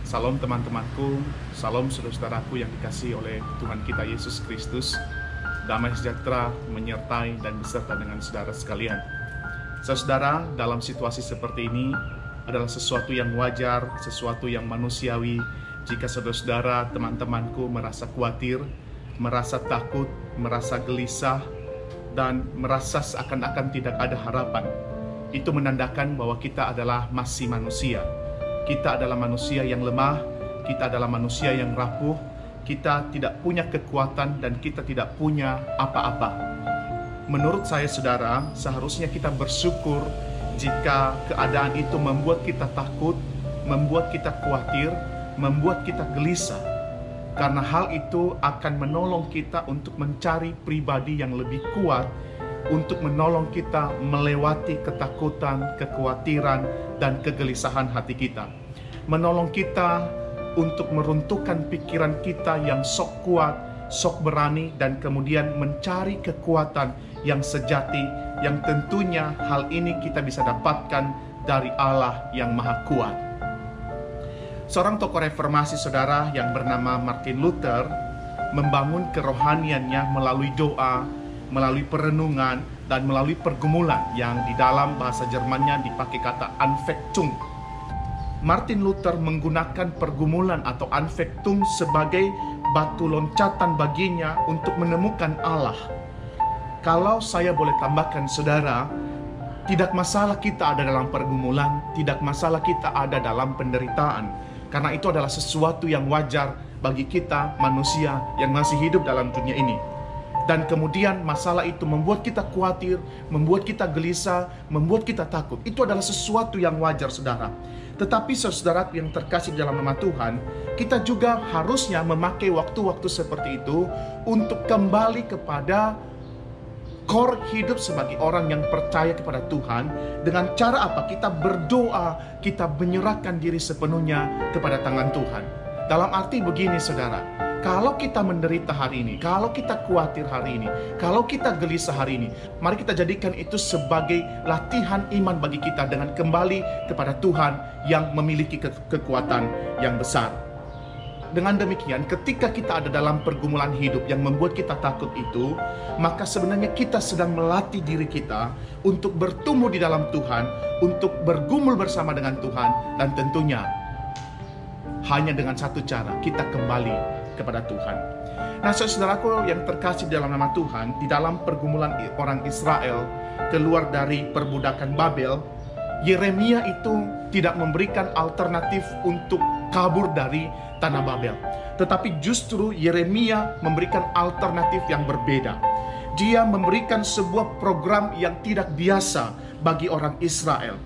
Salam teman-temanku, salam saudara-saudaraku yang dikasihi oleh Tuhan kita Yesus Kristus. Damai sejahtera menyertai dan beserta dengan saudara sekalian. Saudara, dalam situasi seperti ini adalah sesuatu yang wajar, sesuatu yang manusiawi jika saudara-saudara, teman-temanku merasa khawatir, merasa takut, merasa gelisah, dan merasa seakan-akan tidak ada harapan. Itu menandakan bahwa kita adalah masih manusia. Kita adalah manusia yang lemah, kita adalah manusia yang rapuh, kita tidak punya kekuatan dan kita tidak punya apa-apa. Menurut saya, saudara, seharusnya kita bersyukur jika keadaan itu membuat kita takut, membuat kita khawatir, membuat kita gelisah. Karena hal itu akan menolong kita untuk mencari pribadi yang lebih kuat, untuk menolong kita melewati ketakutan, kekhawatiran, dan kegelisahan hati kita. Menolong kita untuk meruntuhkan pikiran kita yang sok kuat, sok berani, dan kemudian mencari kekuatan yang sejati, yang tentunya hal ini kita bisa dapatkan dari Allah yang Maha Kuat. Seorang tokoh reformasi, saudara, yang bernama Martin Luther membangun kerohaniannya melalui doa, melalui perenungan, dan melalui pergumulan yang di dalam bahasa Jermannya dipakai kata Anfechtung. Martin Luther menggunakan pergumulan atau Anfechtung sebagai batu loncatan baginya untuk menemukan Allah. Kalau saya boleh tambahkan, saudara, tidak masalah kita ada dalam pergumulan, tidak masalah kita ada dalam penderitaan, karena itu adalah sesuatu yang wajar bagi kita manusia yang masih hidup dalam dunia ini. Dan kemudian masalah itu membuat kita khawatir, membuat kita gelisah, membuat kita takut. Itu adalah sesuatu yang wajar, saudara. Tetapi saudara yang terkasih dalam nama Tuhan, kita juga harusnya memakai waktu-waktu seperti itu untuk kembali kepada core hidup sebagai orang yang percaya kepada Tuhan. Dengan cara apa? Kita berdoa, kita menyerahkan diri sepenuhnya kepada tangan Tuhan. Dalam arti begini, saudara, kalau kita menderita hari ini, kalau kita khawatir hari ini, kalau kita gelisah hari ini, mari kita jadikan itu sebagai latihan iman bagi kita dengan kembali kepada Tuhan yang memiliki kekuatan yang besar. Dengan demikian, ketika kita ada dalam pergumulan hidup yang membuat kita takut itu, maka sebenarnya kita sedang melatih diri kita untuk bertumbuh di dalam Tuhan, untuk bergumul bersama dengan Tuhan, dan tentunya hanya dengan satu cara, kita kembali kepada Tuhan. Nah, saudaraku yang terkasih dalam nama Tuhan, di dalam pergumulan orang Israel keluar dari perbudakan Babel, Yeremia itu tidak memberikan alternatif untuk kabur dari tanah Babel. Tetapi justru Yeremia memberikan alternatif yang berbeda. Dia memberikan sebuah program yang tidak biasa bagi orang Israel.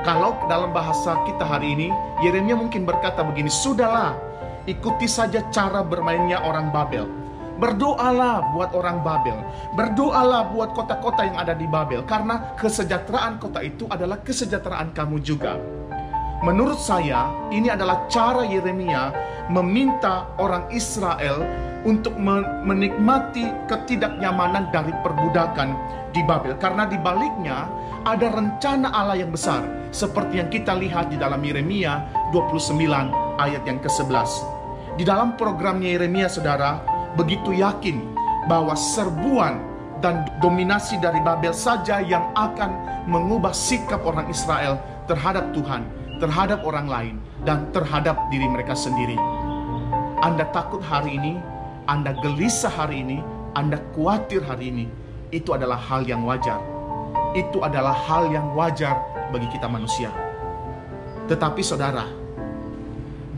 Kalau dalam bahasa kita hari ini, Yeremia mungkin berkata begini, sudahlah, ikuti saja cara bermainnya orang Babel. Berdoalah buat orang Babel. Berdoalah buat kota-kota yang ada di Babel. Karena kesejahteraan kota itu adalah kesejahteraan kamu juga. Menurut saya, ini adalah cara Yeremia meminta orang Israel untuk menikmati ketidaknyamanan dari perbudakan di Babel. Karena di baliknya ada rencana Allah yang besar. Seperti yang kita lihat di dalam Yeremia 29 ayat yang ke-11. Di dalam programnya Yeremia, saudara, begitu yakin bahwa serbuan dan dominasi dari Babel saja yang akan mengubah sikap orang Israel terhadap Tuhan, terhadap orang lain, dan terhadap diri mereka sendiri. Anda takut hari ini, Anda gelisah hari ini, Anda khawatir hari ini, itu adalah hal yang wajar. Itu adalah hal yang wajar bagi kita manusia. Tetapi saudara,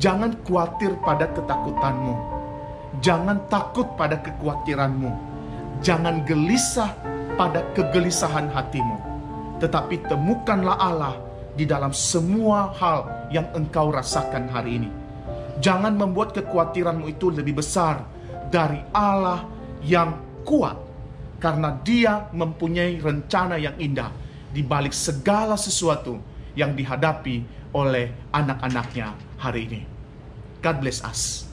jangan khawatir pada ketakutanmu. Jangan takut pada kekhawatiranmu. Jangan gelisah pada kegelisahan hatimu. Tetapi temukanlah Allah di dalam semua hal yang engkau rasakan hari ini. Jangan membuat kekhawatiranmu itu lebih besar dari Allah yang kuat. Karena Dia mempunyai rencana yang indah di balik segala sesuatu yang dihadapi oleh anak-anaknya hari ini. God bless us.